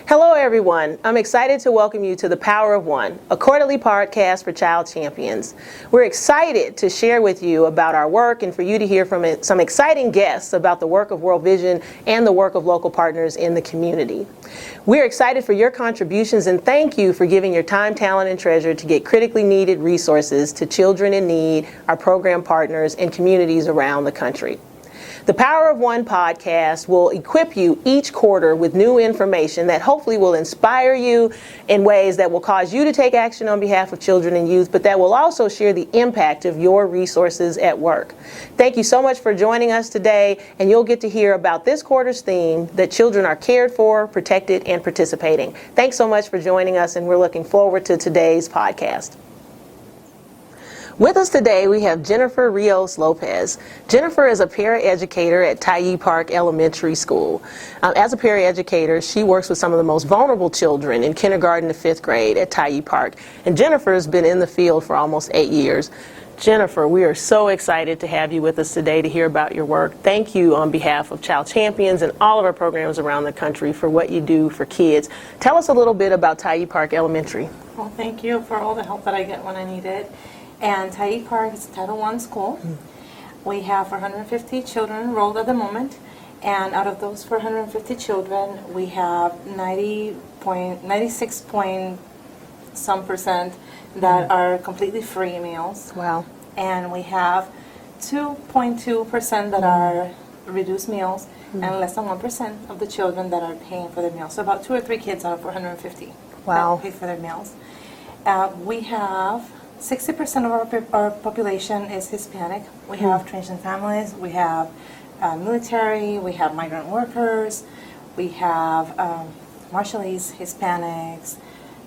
Hello, everyone. I'm excited to welcome you to The Power of One, a quarterly podcast for child champions. We're excited to share with you about our work and for you to hear from some exciting guests about the work of World Vision and the work of local partners in the community. We're excited for your contributions and thank you for giving your time, talent, and treasure to get critically needed resources to children in need, our program partners, and communities around the country. The Power of One podcast will equip you each quarter with new information that hopefully will inspire you in ways that will cause you to take action on behalf of children and youth, but that will also share the impact of your resources at work. Thank you so much for joining us today, and you'll get to hear about this quarter's theme, that children are cared for, protected, and participating. Thanks so much for joining us, and we're looking forward to today's podcast. With us today, we have Jennifer Rios Lopez. Jennifer is a paraeducator at Tyee Park Elementary School. As a paraeducator, she works with some of the most vulnerable children in kindergarten to 5th grade at Tyee Park. And Jennifer has been in the field for almost 8 years. Jennifer, we are so excited to have you with us today to hear about your work. Thank you on behalf of Child Champions and all of our programs around the country for what you do for kids. Tell us a little bit about Tyee Park Elementary. Well, thank you for all the help that I get when I need it. And Tyee Park is a Title I school. We have 450 children enrolled at the moment, and out of those 450 children, we have 96 point some percent that are completely free meals. Wow. And we have 2.2% that are reduced meals, and less than 1% of the children that are paying for their meals. So about 2 or 3 kids out of 450 Wow. that pay for their meals. We have 60% of our population is Hispanic. We have transient families, we have military, we have migrant workers, we have Marshallese, Hispanics,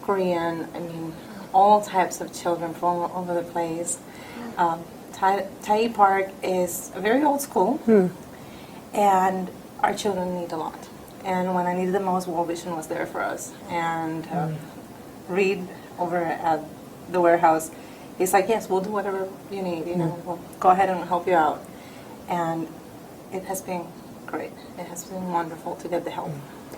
Korean, all types of children from all over the place. Tyee Park is a very old school, and our children need a lot. And when I needed the most, World Vision was there for us. And Reed over at the warehouse, he's like, yes, we'll do whatever you need, we'll go ahead and help you out. And it has been great. It has been wonderful to get the help.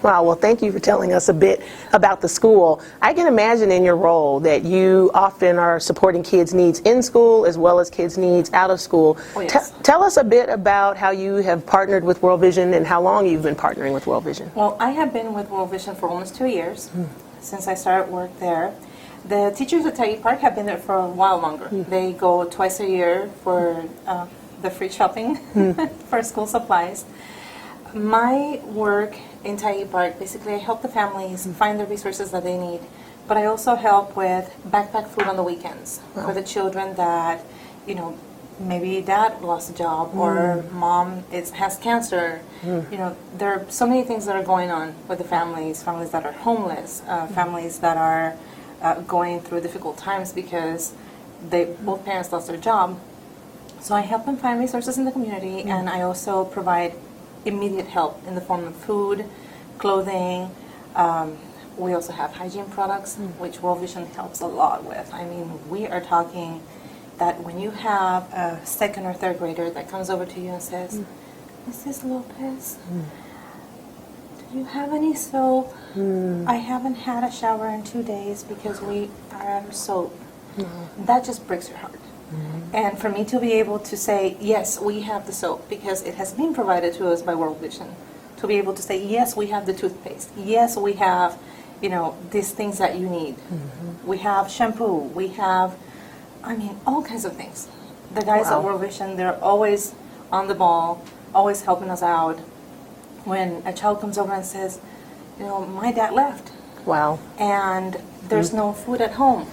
Wow, well, thank you for telling us a bit about the school. I can imagine in your role that you often are supporting kids' needs in school as well as kids' needs out of school. Oh, yes. Tell us a bit about how you have partnered with World Vision and how long you've been partnering with World Vision. Well, I have been with World Vision for almost 2 years since I started work there. The teachers at Tyee Park have been there for a while longer. They go twice a year for the free shopping for school supplies. My work in Tyee Park, basically I help the families find the resources that they need, but I also help with backpack food on the weekends for the children that, maybe dad lost a job or mom has cancer. There are so many things that are going on with the families that are homeless, families that are going through difficult times because both parents lost their job. So I help them find resources in the community, and I also provide immediate help in the form of food, clothing. We also have hygiene products, which World Vision helps a lot with. We are talking that when you have a 2nd or 3rd grader that comes over to you and says, Mrs. Lopez, do you have any soap? I haven't had a shower in 2 days because we are out of soap. That just breaks your heart. And for me to be able to say, yes, we have the soap because it has been provided to us by World Vision, to be able to say, yes, we have the toothpaste. Yes, we have, these things that you need. We have shampoo. We have, all kinds of things. The guys at World Vision, they're always on the ball, always helping us out. When a child comes over and says, my dad left. Wow. And there's no food at home.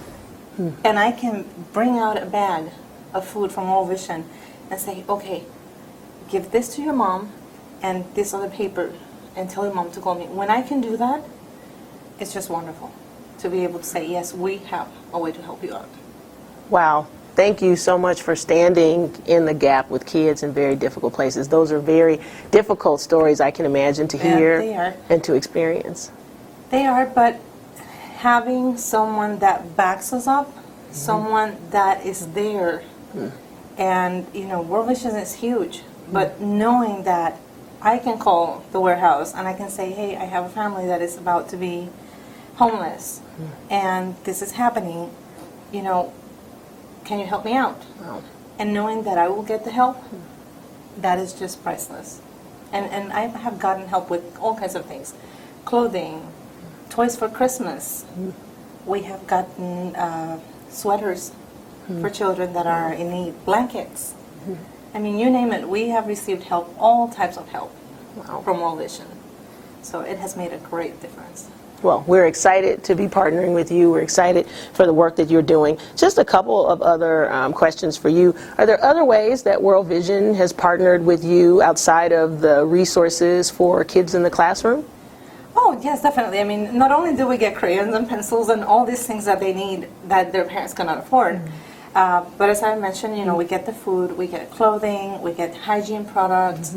And I can bring out a bag of food from World Vision and say, okay, give this to your mom and this other paper and tell your mom to call me. When I can do that, it's just wonderful to be able to say, yes, we have a way to help you out. Wow. Thank you so much for standing in the gap with kids in very difficult places. Those are very difficult stories, I can imagine, to hear and to experience. They are, but having someone that backs us up, someone that is there, and World Vision is huge, but knowing that I can call the warehouse and I can say, hey, I have a family that is about to be homeless and this is happening, you know, can you help me out? Wow. And knowing that I will get the help, that is just priceless. And I have gotten help with all kinds of things. Clothing, toys for Christmas. We have gotten sweaters for children that are in need, blankets. I mean, you name it, we have received help, all types of help from World Vision. So it has made a great difference. Well, we're excited to be partnering with you. We're excited for the work that you're doing. Just a couple of other questions for you. Are there other ways that World Vision has partnered with you outside of the resources for kids in the classroom? Oh, yes, definitely. I mean, not only do we get crayons and pencils and all these things that they need that their parents cannot afford, but as I mentioned, you know, we get the food, we get clothing, we get hygiene products.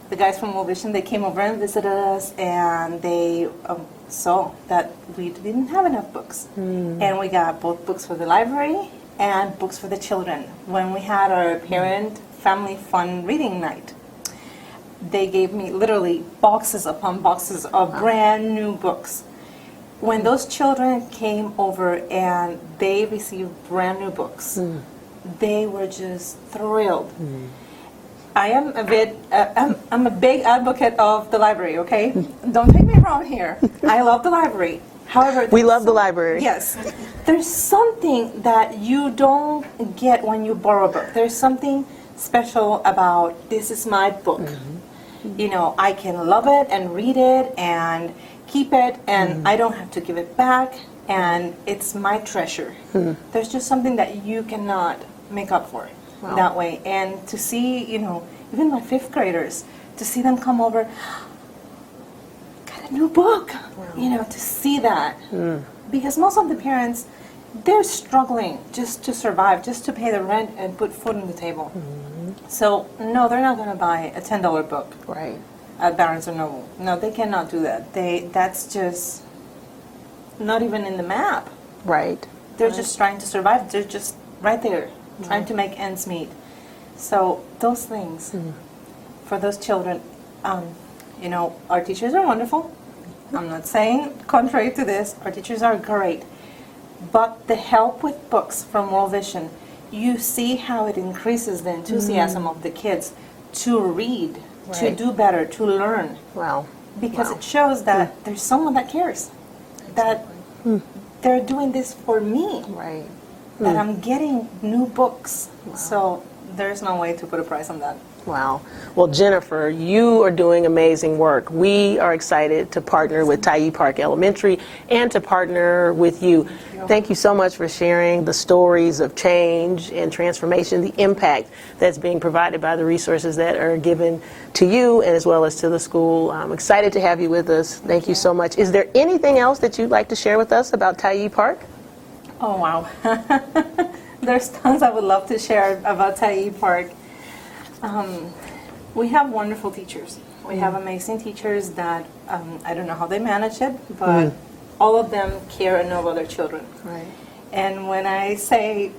The guys from World Vision, they came over and visited us, and they saw that we didn't have enough books. And we got both books for the library and books for the children. When we had our parent family fun reading night, they gave me literally boxes upon boxes of brand new books. When those children came over and they received brand new books, they were just thrilled. I am I'm a big advocate of the library, okay? Don't take me wrong here. I love the library. However, We love the library. Yes. There's something that you don't get when you borrow a book. There's something special about this is my book. You know, I can love it and read it and keep it, and I don't have to give it back, and it's my treasure. There's just something that you cannot make up for that way. And to see, you know, even my 5th graders, to see them come over, got a new book, you know, to see that. Because most of the parents, they're struggling just to survive, just to pay the rent and put food on the table. So, no, they're not going to buy a $10 book Right. at Barnes & Noble. No, they cannot do that. That's just not even in the map. Right. They're just trying to survive. They're just right there, trying to make ends meet. So those things, for those children, you know, our teachers are wonderful. I'm not saying contrary to this. Our teachers are great. But the help with books from World Vision, you see how it increases the enthusiasm of the kids to read, to do better, to learn. Wow. Because it shows that there's someone that cares, that they're doing this for me, Right. that I'm getting new books. So there's no way to put a price on that. Wow. Well, Jennifer, you are doing amazing work. We are excited to partner with Tyee Park Elementary and to partner with you. Thank you so much for sharing the stories of change and transformation, the impact that's being provided by the resources that are given to you and as well as to the school. I'm excited to have you with us. Thank you so much. Is there anything else that you'd like to share with us about Tyee Park? Oh, wow. There's tons I would love to share about Tyee Park. We have wonderful teachers. We have amazing teachers that, I don't know how they manage it, but all of them care and know about their children. Right. And when I send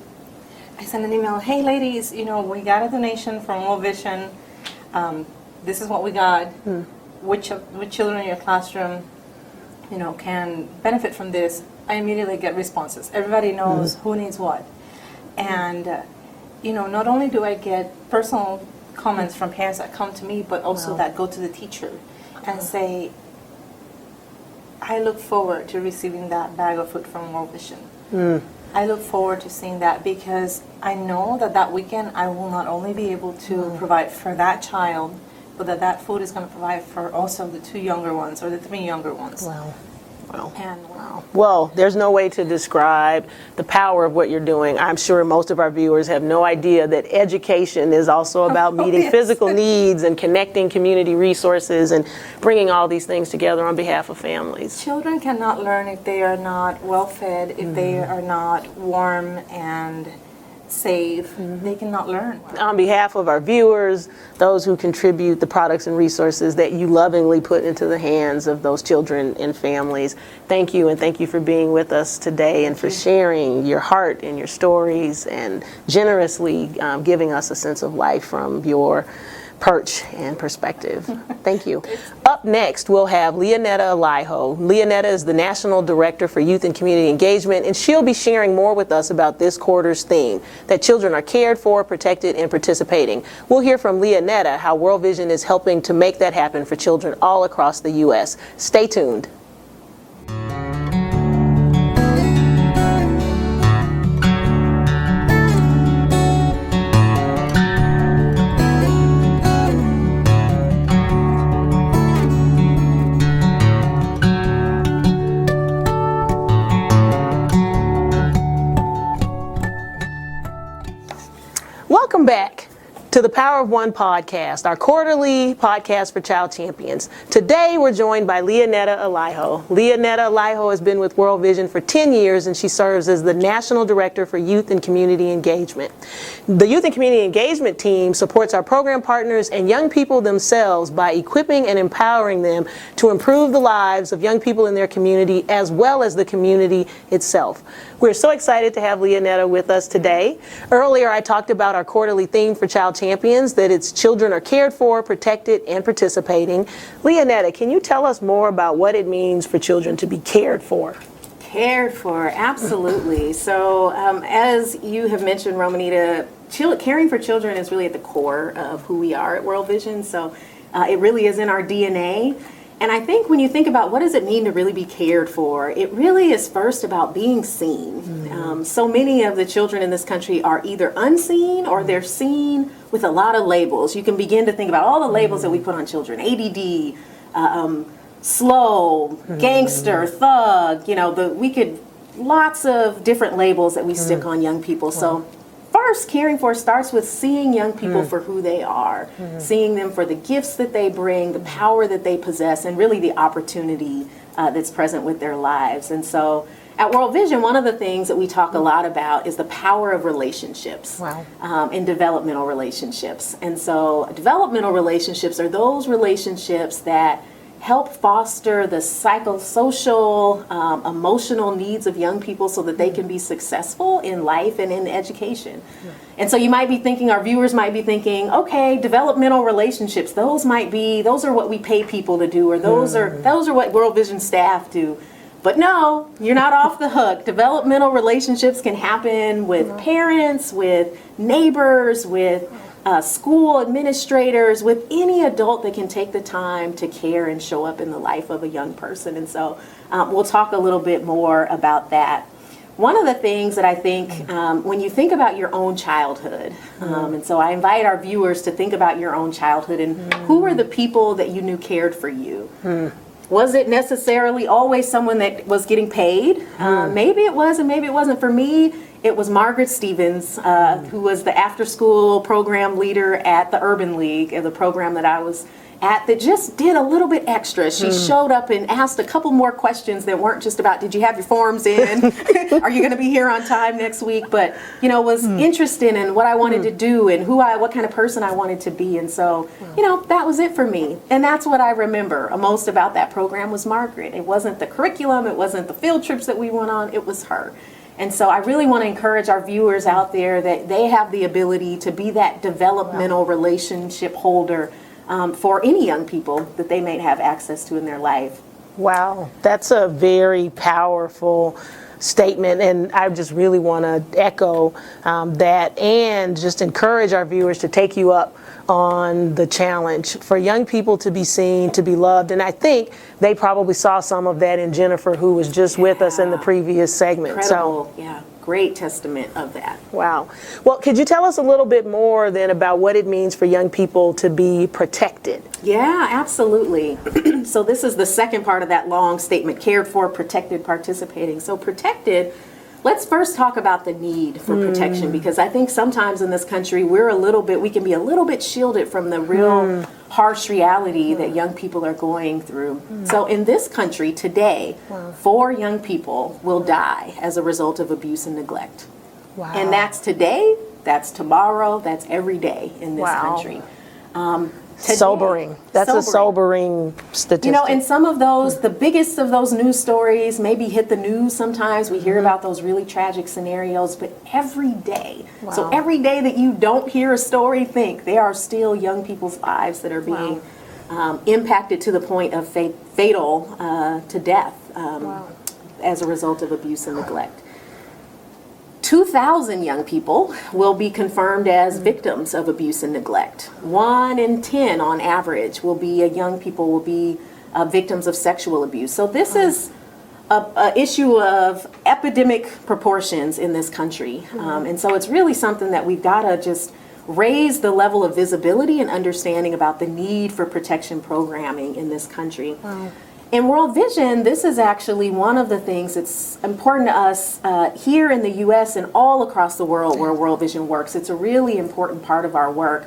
an email, hey ladies, you know, we got a donation from World Vision. This is what we got. Which children in your classroom, you know, can benefit from this? I immediately get responses. Everybody knows who needs what. And, you know, not only do I get personal comments from parents that come to me, but also that go to the teacher and say, I look forward to receiving that bag of food from World Vision. I look forward to seeing that because I know that weekend I will not only be able to provide for that child, but that food is going to provide for also the 2 younger ones or the 3 younger ones. Wow. Wow. And Well, there's no way to describe the power of what you're doing. I'm sure most of our viewers have no idea that education is also about meeting physical needs and connecting community resources and bringing all these things together on behalf of families. children cannot learn if they are not well fed, if they are not warm and safe. They cannot learn. On behalf of our viewers, those who contribute the products and resources that you lovingly put into the hands of those children and families, thank you, and thank you for being with us today and for sharing your heart and your stories and generously giving us a sense of life from your perch and perspective. Thank you. Up next, we'll have Leonetta Laiho. Leonetta is the National Director for Youth and Community Engagement, and she'll be sharing more with us about this quarter's theme, that children are cared for, protected, and participating. We'll hear from Leonetta how World Vision is helping to make that happen for children all across the U.S. Stay tuned. Welcome back to the Power of One podcast, our quarterly podcast for Child Champions. Today we're joined by Leonetta Laiho. Leonetta Laiho has been with World Vision for 10 years and she serves as the National Director for Youth and Community Engagement. The Youth and Community Engagement team supports our program partners and young people themselves by equipping and empowering them to improve the lives of young people in their community as well as the community itself. We're so excited to have Leonetta with us today. Earlier I talked about our quarterly theme for Child Champions, that its children are cared for, protected, and participating. Leonetta, can you tell us more about what it means for children to be cared for? Cared for, absolutely. So as you have mentioned, Romanita, caring for children is really at the core of who we are at World Vision. So it really is in our DNA. And I think when you think about what does it mean to really be cared for, it really is first about being seen. So many of the children in this country are either unseen or they're seen with a lot of labels. You can begin to think about all the labels that we put on children: ADD, slow, gangster, thug, lots of different labels that we stick on young people. So first, caring for starts with seeing young people for who they are, seeing them for the gifts that they bring, the power that they possess, and really the opportunity that's present with their lives. And so at World Vision, one of the things that we talk a lot about is the power of relationships. In developmental relationships. And so developmental relationships are those relationships that help foster the psychosocial, emotional needs of young people so that they can be successful in life and in education. And so you might be thinking, our viewers might be thinking, okay, developmental relationships, those are what we pay people to do, or those are what World Vision staff do. But no, you're not off the hook. Developmental relationships can happen with parents, with neighbors, with school administrators, with any adult that can take the time to care and show up in the life of a young person. And so we'll talk a little bit more about that. One of the things that I think when you think about your own childhood, and so I invite our viewers to think about your own childhood and who were the people that you knew cared for you? Was it necessarily always someone that was getting paid? Maybe it was and maybe it wasn't. For me, it was Margaret Stevens, who was the after-school program leader at the Urban League, the program that I was at, that just did a little bit extra. She showed up and asked a couple more questions that weren't just about, did you have your forms in? Are you going to be here on time next week? But, was interested in what I wanted to do and what kind of person I wanted to be. And so, that was it for me. And that's what I remember most about that program was Margaret. It wasn't the curriculum. It wasn't the field trips that we went on. It was her. And so I really want to encourage our viewers out there that they have the ability to be that developmental relationship holder for any young people that they may have access to in their life. Wow, that's a very powerful statement, and I just really want to echo that and just encourage our viewers to take you up on the challenge for young people to be seen, to be loved. And I think they probably saw some of that in Jennifer, who was just with us in the previous segment. Incredible. Great testament of that. Wow. Well, could you tell us a little bit more then about what it means for young people to be protected? Yeah, absolutely. So this is the second part of that long statement: cared for, protected, participating. So protected, let's first talk about the need for protection, because I think sometimes in this country we can be a little bit shielded from the real harsh reality that young people are going through. So in this country today, 4 young people will die as a result of abuse and neglect. And that's today, that's tomorrow, that's every day in this country. Sobering. That's a sobering statistic. You know, and some of those, the biggest of those news stories maybe hit the news sometimes. We hear about those really tragic scenarios, but every day. Wow. So every day that you don't hear a story, think there are still young people's lives that are being impacted to the point of fatal to death as a result of abuse and neglect. 2,000 young people will be confirmed as victims of abuse and neglect. 1 in 10 on average will be victims of sexual abuse. So this is a issue of epidemic proportions in this country. And so it's really something that we've got to just raise the level of visibility and understanding about the need for protection programming in this country. In World Vision, this is actually one of the things that's important to us here in the U.S. and all across the world where World Vision works. It's a really important part of our work.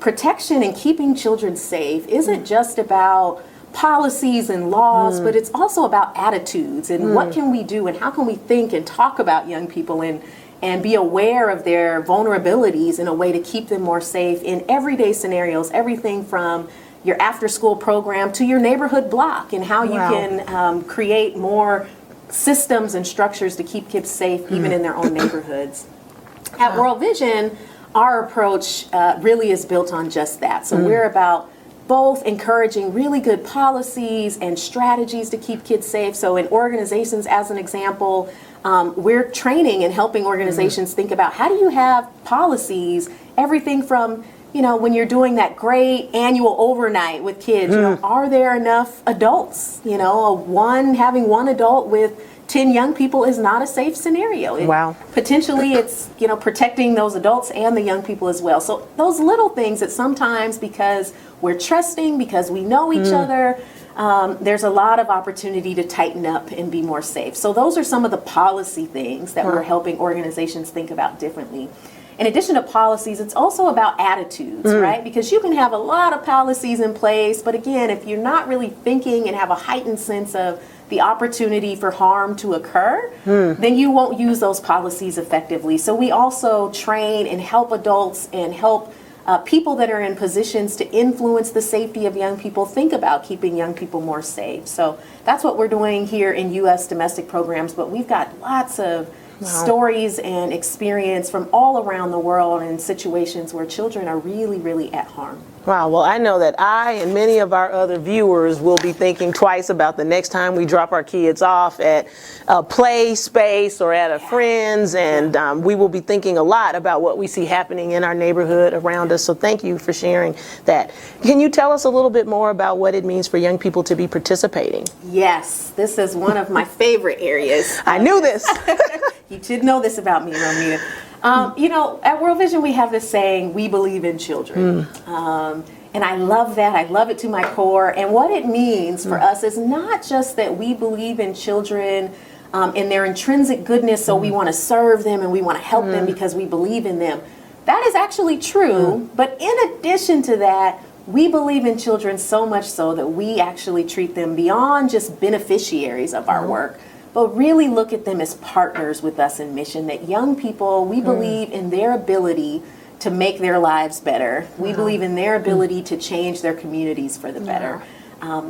Protection and keeping children safe isn't just about policies and laws, but it's also about attitudes and what can we do and how can we think and talk about young people and be aware of their vulnerabilities in a way to keep them more safe in everyday scenarios, everything from your after-school program to your neighborhood block and how you can create more systems and structures to keep kids safe even in their own neighborhoods. At World Vision, our approach really is built on just that. So we're about both encouraging really good policies and strategies to keep kids safe. So in organizations, as an example, we're training and helping organizations think about how do you have policies, everything from when you're doing that great annual overnight with kids, are there enough adults? Having one adult with 10 young people is not a safe scenario. Potentially it's, protecting those adults and the young people as well. So those little things that sometimes because we're trusting, because we know each other, there's a lot of opportunity to tighten up and be more safe. So those are some of the policy things that we're helping organizations think about differently. In addition to policies, it's also about attitudes, right? Because you can have a lot of policies in place, but again, if you're not really thinking and have a heightened sense of the opportunity for harm to occur, then you won't use those policies effectively. So we also train and help adults and help people that are in positions to influence the safety of young people think about keeping young people more safe. So that's what we're doing here in U.S. domestic programs, but we've got lots of stories and experience from all around the world in situations where children are really, really at harm. Wow, well, I know that I and many of our other viewers will be thinking twice about the next time we drop our kids off at a play space or at a friend's, and we will be thinking a lot about what we see happening in our neighborhood around us. So thank you for sharing that. Can you tell us a little bit more about what it means for young people to be participating? Yes, this is one of my favorite areas. I knew this. You should know this about me, Romita. At World Vision, we have this saying, we believe in children. And I love that. I love it to my core. And what it means for us is not just that we believe in children in their intrinsic goodness, so we want to serve them and we want to help them because we believe in them. That is actually true. But in addition to that, we believe in children so much so that we actually treat them beyond just beneficiaries of our work, but really look at them as partners with us in mission, that young people, we believe in their ability to make their lives better. We believe in their ability to change their communities for the better.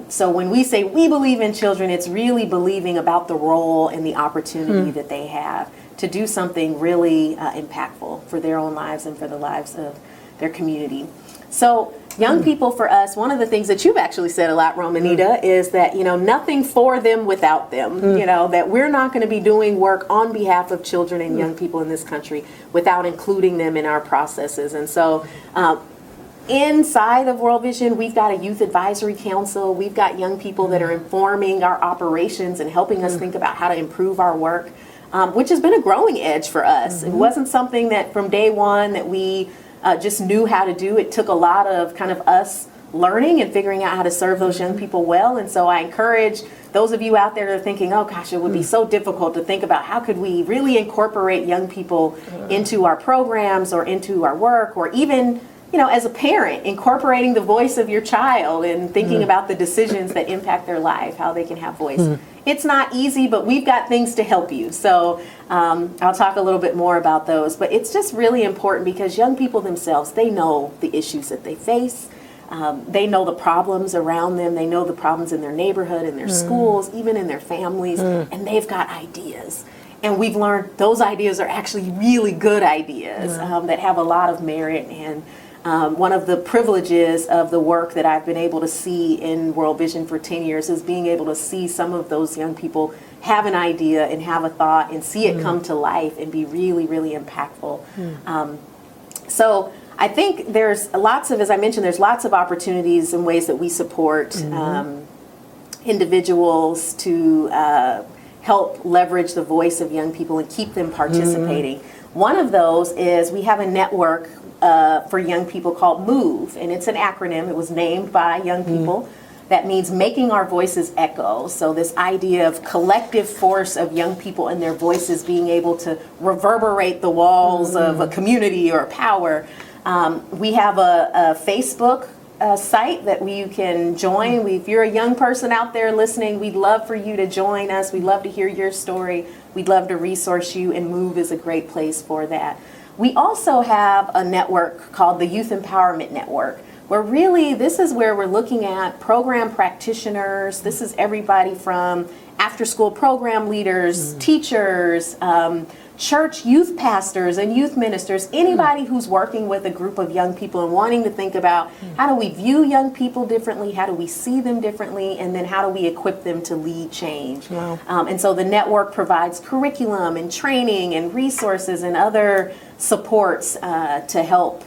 So when we say we believe in children, it's really believing about the role and the opportunity that they have to do something really impactful for their own lives and for the lives of their community. So young people for us, one of the things that you've actually said a lot, Romanita, is that, nothing for them without them, that we're not going to be doing work on behalf of children and young people in this country without including them in our processes. And so inside of World Vision, we've got a youth advisory council. We've got young people that are informing our operations and helping us think about how to improve our work, which has been a growing edge for us. It wasn't something that from day one that we just knew how to do. It took a lot of kind of us learning and figuring out how to serve those young people well. And so I encourage those of you out there that are thinking, oh gosh, it would be so difficult to think about how could we really incorporate young people into our programs or into our work, or even as a parent, incorporating the voice of your child and thinking about the decisions that impact their life, how they can have voice. It's not easy, but we've got things to help you. So I'll talk a little bit more about those. But it's just really important because young people themselves, they know the issues that they face. They know the problems around them. They know the problems in their neighborhood, in their schools, even in their families, and they've got ideas. And we've learned those ideas are actually really good ideas that have a lot of merit. And one of the privileges of the work that I've been able to see in World Vision for 10 years is being able to see some of those young people have an idea and have a thought and see it come to life and be really, really impactful. So I think there's lots of, as I mentioned, there's lots of opportunities and ways that we support individuals to help leverage the voice of young people and keep them participating. One of those is we have a network for young people called MOVE, and it's an acronym. It was named by young people. That means making our voices echo. So this idea of collective force of young people and their voices being able to reverberate the walls of a community or power. We have a Facebook site that you can join. If you're a young person out there listening, we'd love for you to join us. We'd love to hear your story. We'd love to resource you, and MOVE is a great place for that. We also have a network called the Youth Empowerment Network, where really this is where we're looking at program practitioners. This is everybody from after-school program leaders, teachers, church youth pastors and youth ministers, anybody who's working with a group of young people and wanting to think about how do we view young people differently, how do we see them differently, and then how do we equip them to lead change. And so the network provides curriculum and training and resources and other supports to help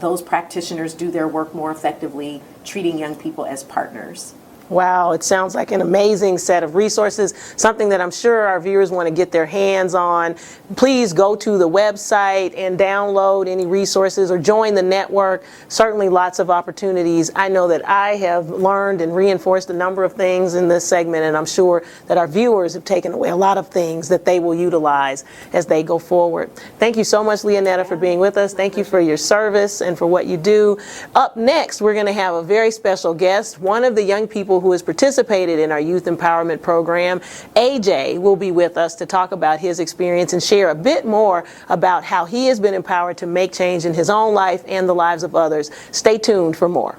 those practitioners do their work more effectively, treating young people as partners. Wow, it sounds like an amazing set of resources, something that I'm sure our viewers want to get their hands on. Please go to the website and download any resources or join the network. Certainly lots of opportunities. I know that I have learned and reinforced a number of things in this segment, and I'm sure that our viewers have taken away a lot of things that they will utilize as they go forward. Thank you so much, Leonetta, for being with us. Thank you for your service and for what you do. Up next, we're going to have a very special guest, one of the young people who has participated in our youth empowerment program. AJ will be with us to talk about his experience and share a bit more about how he has been empowered to make change in his own life and the lives of others. Stay tuned for more.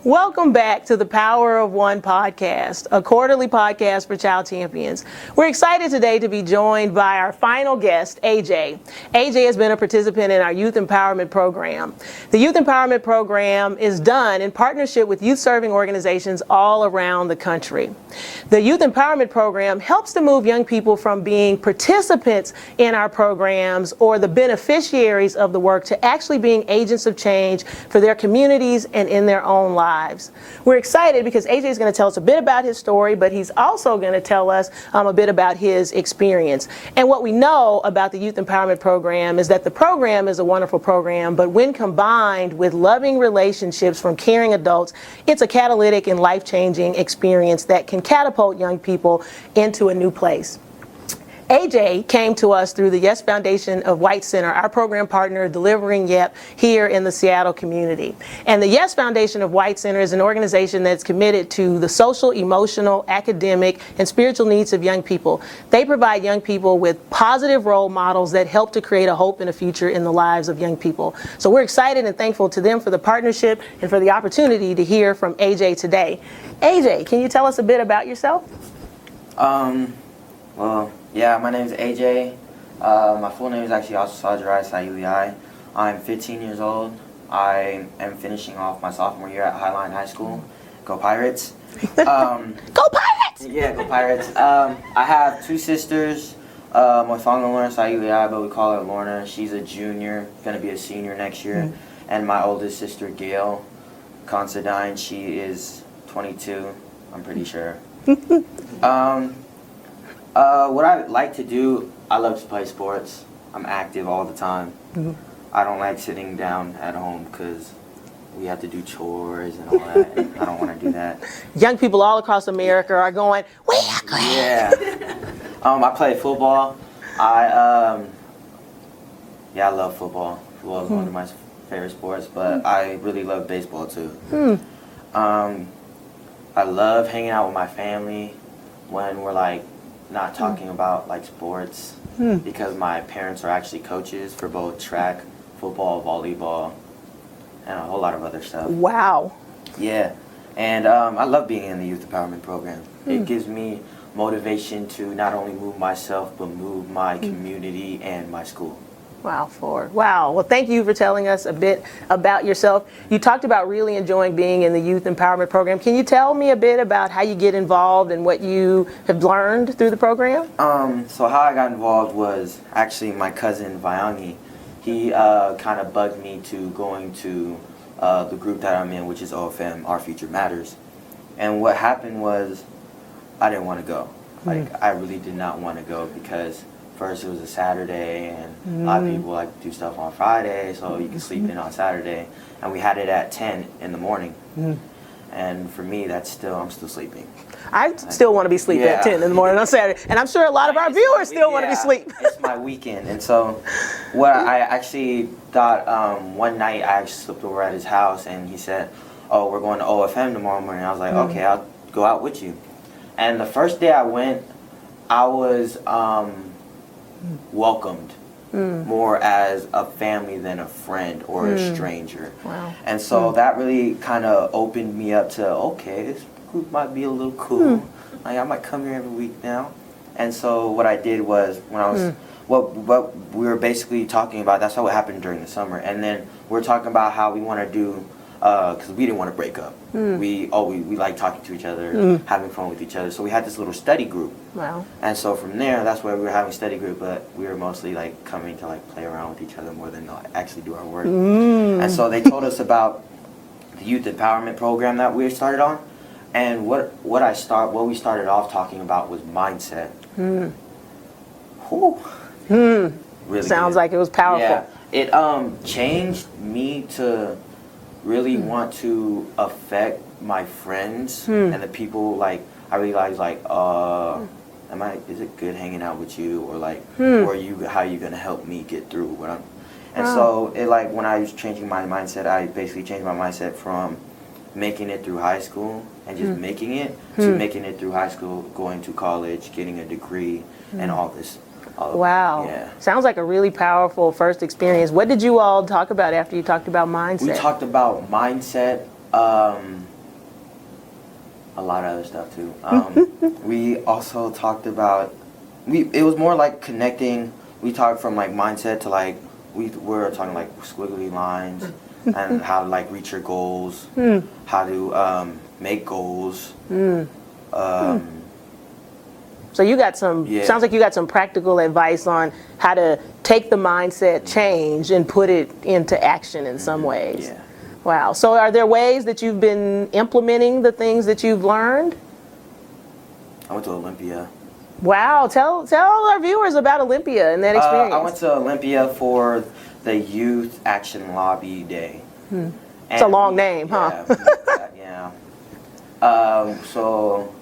Welcome back to the Power of One podcast, a quarterly podcast for Child Champions. We're excited today to be joined by our final guest, AJ. AJ has been a participant in our Youth Empowerment Program. The Youth Empowerment Program is done in partnership with youth-serving organizations all around the country. The Youth Empowerment Program helps to move young people from being participants in our programs or the beneficiaries of the work to actually being agents of change for their communities and in their own lives. We're excited because AJ is going to tell us a bit about his story, but he's also going to tell us a bit about his experience. And what we know about the Youth Empowerment Program is that the program is a wonderful program, but when combined with loving relationships from caring adults, it's a catalytic and life-changing experience that can catapult young people into a new place. AJ came to us through the Yes Foundation of White Center, our program partner delivering YEP here in the Seattle community. And the Yes Foundation of White Center is an organization that's committed to the social, emotional, academic, and spiritual needs of young people. They provide young people with positive role models that help to create a hope and a future in the lives of young people. So we're excited and thankful to them for the partnership and for the opportunity to hear from AJ today. AJ, can you tell us a bit about yourself? Well, yeah, my name is AJ. My full name is actually Asajirai Sayuliai. I'm 15 years old. I am finishing off my sophomore year at Highline High School. Go Pirates. Go Pirates! Yeah, go Pirates. I have two sisters. Moithanga Lorna Sayuliai, but we call her Lorna. She's a junior, going to be a senior next year. And my oldest sister, Gail. Considine. She is 22, I'm pretty sure. What I like to do, I love to play sports. I'm active all the time. I don't like sitting down at home because we have to do chores and all that. And I don't want to do that. Young people all across America are going, we are great. Yeah. I play football. I love football. Football is one of my favorite sports, but I really love baseball too. I love hanging out with my family when we're like not talking about like sports because my parents are actually coaches for both track, football, volleyball, and a whole lot of other stuff. Wow. Yeah, and I love being in the youth empowerment program. It gives me motivation to not only move myself but move my community and my school. Wow, Ford. Wow. Well, thank you for telling us a bit about yourself. You talked about really enjoying being in the Youth Empowerment Program. Can you tell me a bit about how you get involved and what you have learned through the program? So how I got involved was actually my cousin Vyangi. He kind of bugged me to going to the group that I'm in, which is OFM, Our Future Matters. And what happened was I didn't want to go. Like, I really did not want to go because first it was a Saturday and a lot of people like to do stuff on Friday, so you can sleep in on Saturday. And we had it at 10 in the morning. And for me, I'm still sleeping. I still want to be asleep at 10 in the morning on Saturday. And I'm sure a lot of our viewers still want to be asleep. It's my weekend. And so what I actually thought, one night I actually slept over at his house and he said, oh, we're going to OFM tomorrow morning. I was like, okay, I'll go out with you. And the first day I went, I was welcomed more as a family than a friend or a stranger. Wow. And so that really kind of opened me up to, okay, this group might be a little cool. Like, I might come here every week now. And so what I did was when I was, what we were basically talking about, that's what happened during the summer. And then we're talking about how we want to do, because we didn't want to break up. We like talking to each other, having fun with each other. So we had this little study group. Wow. And so from there, that's where we were having study group, but we were mostly like coming to like play around with each other more than actually do our work. And so they told us about the youth empowerment program that we started on, and what we started off talking about was mindset. Really Sounds good. like it was powerful. Yeah, it changed me to really want to affect my friends and the people. Like, I realized, like, is it good hanging out with you, or like, or how are you gonna help me get through what I'm? And so it, like, when I was changing my mindset, I basically changed my mindset from making it through high school and just making it to making it through high school, going to college, getting a degree, and all this. Wow. Yeah. Sounds like a really powerful first experience. What did you all talk about after you talked about mindset? We talked about mindset, a lot of other stuff too. We also talked about, it was more like connecting. We talked from like mindset to like, we were talking like squiggly lines and how to like reach your goals, how to make goals. So you got some, sounds like you got some practical advice on how to take the mindset change and put it into action in some ways. Yeah. Wow. So are there ways that you've been implementing the things that you've learned? I went to Olympia. Wow. Tell our viewers about Olympia and that experience. I went to Olympia for the Youth Action Lobby Day. It's a long name, huh? Yeah. So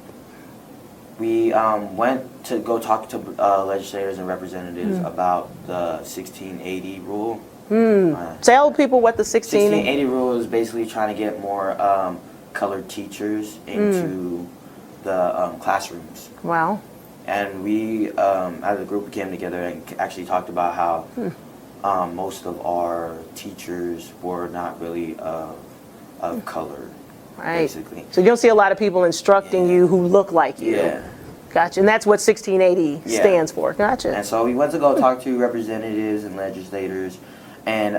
we went to go talk to legislators and representatives about the 1680 rule. Tell people what the 1680 rule is basically trying to get more colored teachers into the classrooms. Wow. And we, as a group, came together and actually talked about how most of our teachers were not really of color. Right. Basically. So you don't see a lot of people instructing you who look like you. Yeah. Gotcha. And that's what 1680 stands for. Gotcha. And so we went to go talk to representatives and legislators, and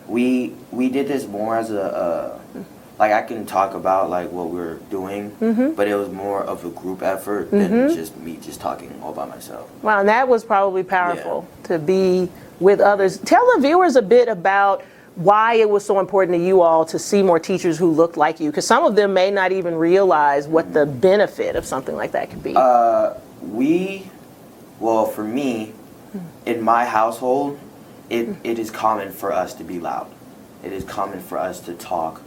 we did this more as a like, I can talk about like what we're doing, but it was more of a group effort than just me just talking all by myself. Wow, and that was probably powerful to be with others. Tell the viewers a bit about why it was so important to you all to see more teachers who looked like you, because some of them may not even realize what the benefit of something like that could be. Well, for me, in my household, it is common for us to be loud. It is common for us to talk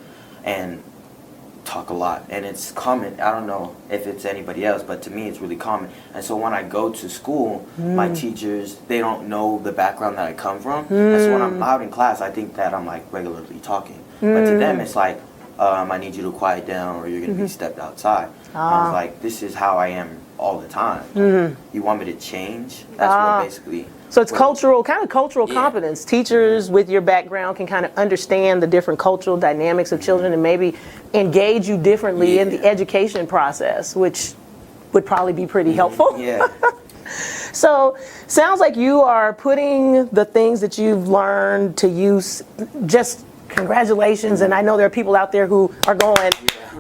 and talk a lot. And it's common, I don't know if it's anybody else, but to me it's really common. And so when I go to school, my teachers, they don't know the background that I come from. And so when I'm out in class, I think that I'm like regularly talking. But to them, it's like, I need you to quiet down or you're going to be stepped outside. And I was like, this is how I am all the time. You want me to change? That's what basically. So it's cultural competence. Teachers with your background can kind of understand the different cultural dynamics of children and maybe engage you differently in the education process, which would probably be pretty helpful. Yeah. So sounds like you are putting the things that you've learned to use. Just congratulations. And I know there are people out there who are going,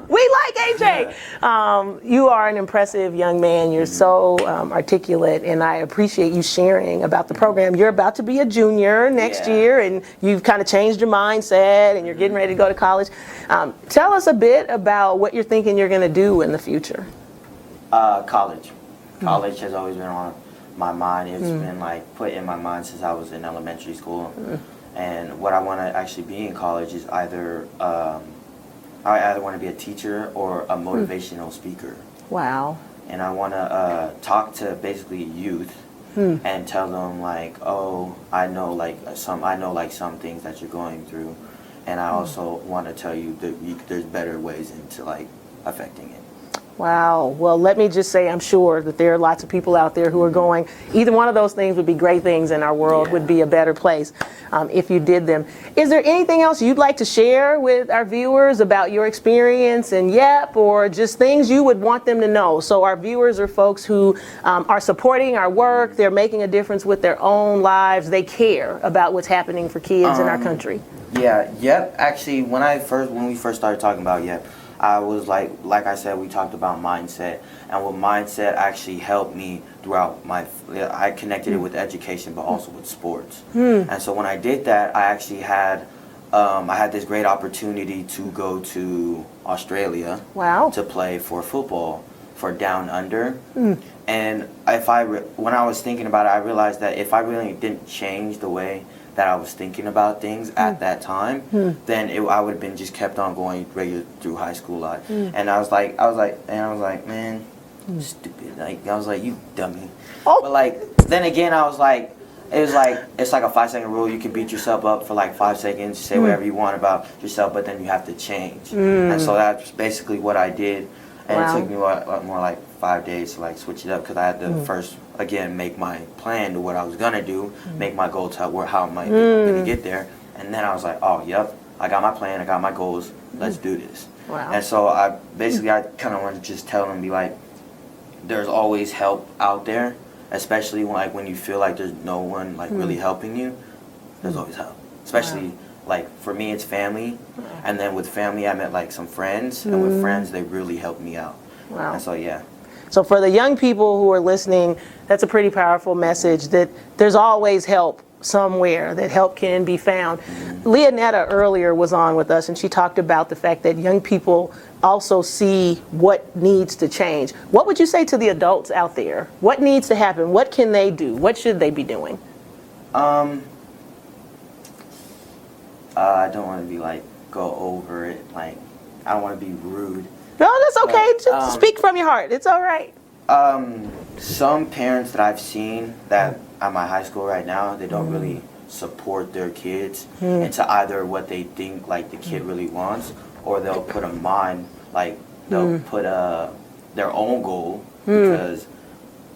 we like AJ. You are an impressive young man. You're so articulate, and I appreciate you sharing about the program. You're about to be a junior next year, and you've kind of changed your mindset, and you're getting ready to go to college. Tell us a bit about what you're thinking you're going to do in the future. College. College has always been on my mind. It's been like put in my mind since I was in elementary school. And what I want to actually be in college is either I either want to be a teacher or a motivational speaker. Wow. And I want to talk to basically youth and tell them like, oh, I know some things that you're going through, and I also want to tell you that there's better ways into like affecting it. Wow. Well, let me just say, I'm sure that there are lots of people out there who are going, either one of those things would be great things, and our world would be a better place if you did them. Is there anything else you'd like to share with our viewers about your experience in YEP, or just things you would want them to know? So our viewers are folks who are supporting our work, they're making a difference with their own lives, they care about what's happening for kids in our country. Yeah, YEP, actually, when we first started talking about YEP, I was like I said, we talked about mindset, and what mindset actually helped me throughout I connected it with education, but also with sports. And so when I did that, I actually had, I had this great opportunity to go to Australia to play for football for Down Under. And when I was thinking about it, I realized that if I really didn't change the way that I was thinking about things at that time, then I would have been just kept on going regular through high school life. And I was like, man, stupid. Like, I was like, you dummy. But like, then again, I was like, it's like a 5-second rule. You can beat yourself up for like 5 seconds, say whatever you want about yourself, but then you have to change. And so that's basically what I did. And it took me more like 5 days to like switch it up, because I had to first, again, make my plan to what I was gonna do, make my goal to how am I gonna get there, and then I was like, oh, yep, I got my plan, I got my goals, let's do this. And so I kind of want to just tell them, be like, there's always help out there, especially when you feel like there's no one like really helping you. There's always help, especially. Like, for me, it's family, and then with family, I met, like, some friends, and with friends, they really helped me out. Wow. And so, yeah. So for the young people who are listening, that's a pretty powerful message, that there's always help somewhere, that help can be found. Leonetta earlier was on with us, and she talked about the fact that young people also see what needs to change. What would you say to the adults out there? What needs to happen? What can they do? What should they be doing? I don't want to be like, go over it. Like, I don't want to be rude. No, that's okay. Just speak from your heart. It's all right. Some parents that I've seen that at my high school right now, they don't really support their kids into either what they think like the kid really wants, or they'll put a mind, like they'll put their own goal because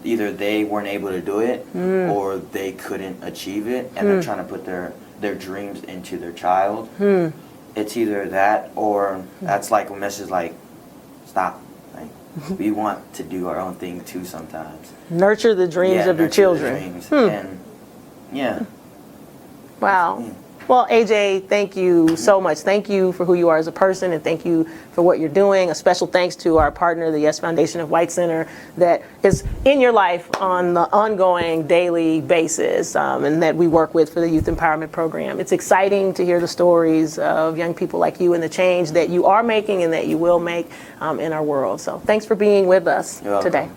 either they weren't able to do it or they couldn't achieve it, and they're trying to put their dreams into their child. It's either that, or that's like a message like, stop. Like, we want to do our own thing too sometimes. Nurture the dreams of your children. And yeah. Wow. Well, AJ, thank you so much. Thank you for who you are as a person, and thank you for what you're doing. A special thanks to our partner, the Yes Foundation of White Center, that is in your life on the ongoing daily basis, and that we work with for the Youth Empowerment Program. It's exciting to hear the stories of young people like you and the change that you are making and that you will make in our world. So thanks for being with us today.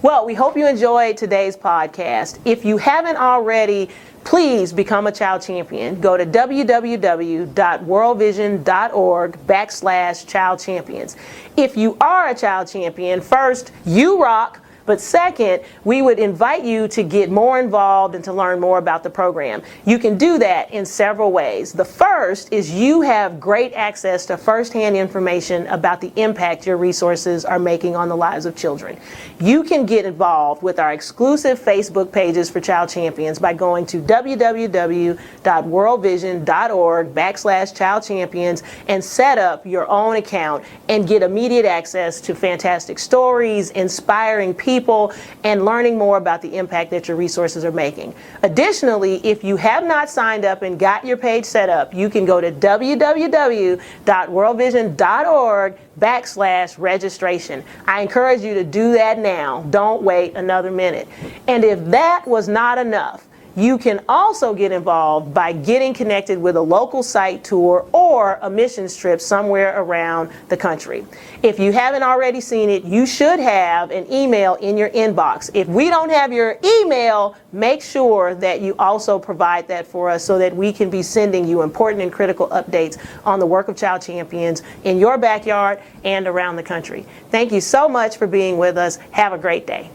Well, we hope you enjoyed today's podcast. If you haven't already, please become a child champion. Go to www.worldvision.org/child champions. If you are a child champion, first, you rock. But second, we would invite you to get more involved and to learn more about the program. You can do that in several ways. The first is you have great access to firsthand information about the impact your resources are making on the lives of children. You can get involved with our exclusive Facebook pages for Child Champions by going to www.worldvision.org/child champions and set up your own account and get immediate access to fantastic stories, inspiring people, and learning more about the impact that your resources are making. Additionally, if you have not signed up and got your page set up, you can go to www.worldvision.org/registration. I encourage you to do that now. Don't wait another minute. And if that was not enough, you can also get involved by getting connected with a local site tour or a mission trip somewhere around the country. If you haven't already seen it, you should have an email in your inbox. If we don't have your email, make sure that you also provide that for us so that we can be sending you important and critical updates on the work of Child Champions in your backyard and around the country. Thank you so much for being with us. Have a great day.